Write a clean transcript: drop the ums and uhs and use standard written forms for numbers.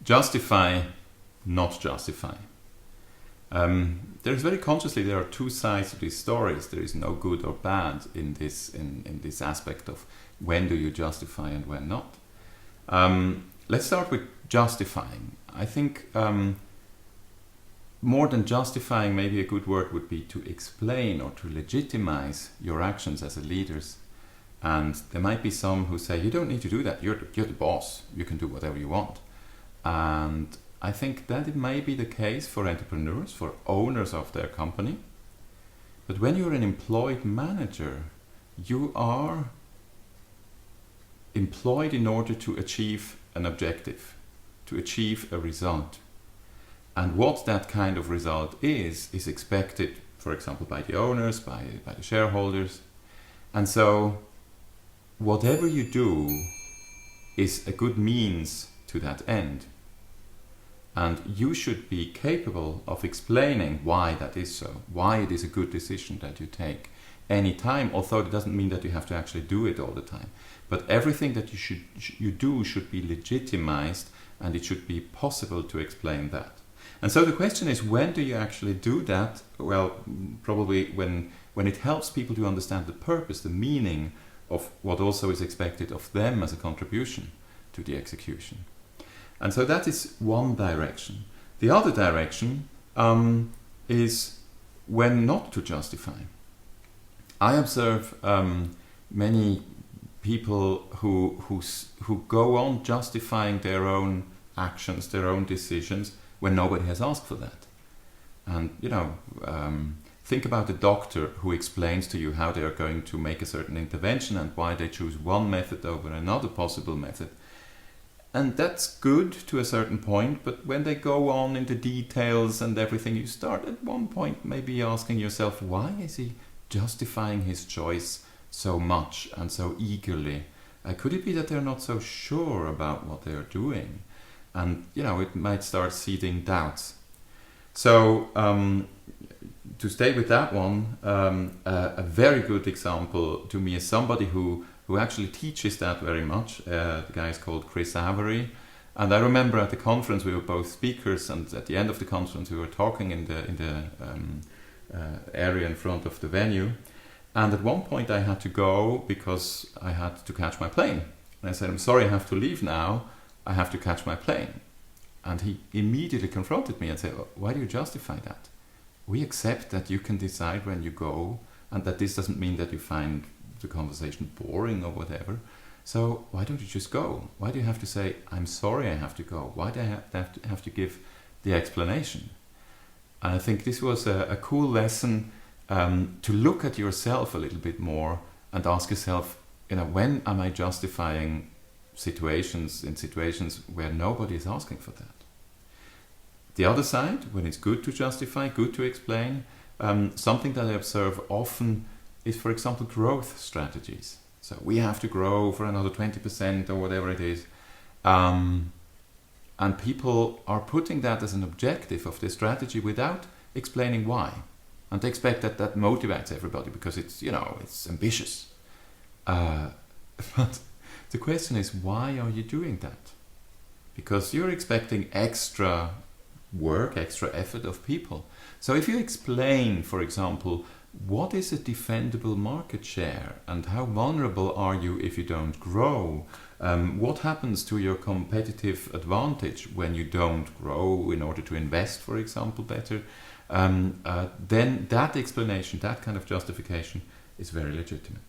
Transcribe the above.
justify, not justify. There's very consciously, there are two sides to these stories. There is no good or bad in this aspect of when do you justify and when not. Let's start with justifying. I think more than justifying, maybe a good word would be to explain or to legitimize your actions as a leader. And there might be some who say, you don't need to do that, you're the boss, you can do whatever you want. And I think that it may be the case for entrepreneurs, for owners of their company. But when you're an employed manager, you are employed in order to achieve an objective, to achieve a result. And what that kind of result is expected, for example, by the owners, by the shareholders. And so whatever you do is a good means to that end. And you should be capable of explaining why that is so, why it is a good decision that you take any time, although it doesn't mean that you have to actually do it all the time. But everything that you do should be legitimized, and it should be possible to explain that. And so the question is, when do you actually do that? Well, probably when it helps people to understand the purpose, the meaning of what also is expected of them as a contribution to the execution. And so that is one direction. The other direction is when not to justify. I observe many people who go on justifying their own actions, their own decisions, when nobody has asked for that. And, think about a doctor who explains to you how they are going to make a certain intervention and why they choose one method over another possible method. And that's good to a certain point, but when they go on into details and everything, you start at one point maybe asking yourself, why is he justifying his choice so much and so eagerly? Could it be that they're not so sure about what they're doing? And, it might start seeding doubts. So, to stay with that one, a very good example to me is somebody who actually teaches that very much. The guy is called Chris Avery. And I remember at the conference, we were both speakers, and at the end of the conference, we were talking in the area in front of the venue. And at one point, I had to go because I had to catch my plane. And I said, I'm sorry, I have to leave now. I have to catch my plane. And he immediately confronted me and said, why do you justify that? We accept that you can decide when you go, and that this doesn't mean that you find the conversation boring or whatever. So why don't you just go? Why do you have to say, I'm sorry I have to go? Why do I have to give the explanation? And I think this was a cool lesson to look at yourself a little bit more and ask yourself, when am I justifying situations where nobody is asking for that? The other side, when it's good to justify, good to explain, something that I observe often is, for example, growth strategies. So we have to grow for another 20% or whatever it is. And people are putting that as an objective of their strategy without explaining why. And they expect that motivates everybody because it's, it's ambitious. But the question is, why are you doing that? Because you're expecting extra work, extra effort of people. So if you explain, for example, what is a defendable market share and how vulnerable are you if you don't grow? What happens to your competitive advantage when you don't grow in order to invest, for example, better? Then that explanation, that kind of justification is very legitimate.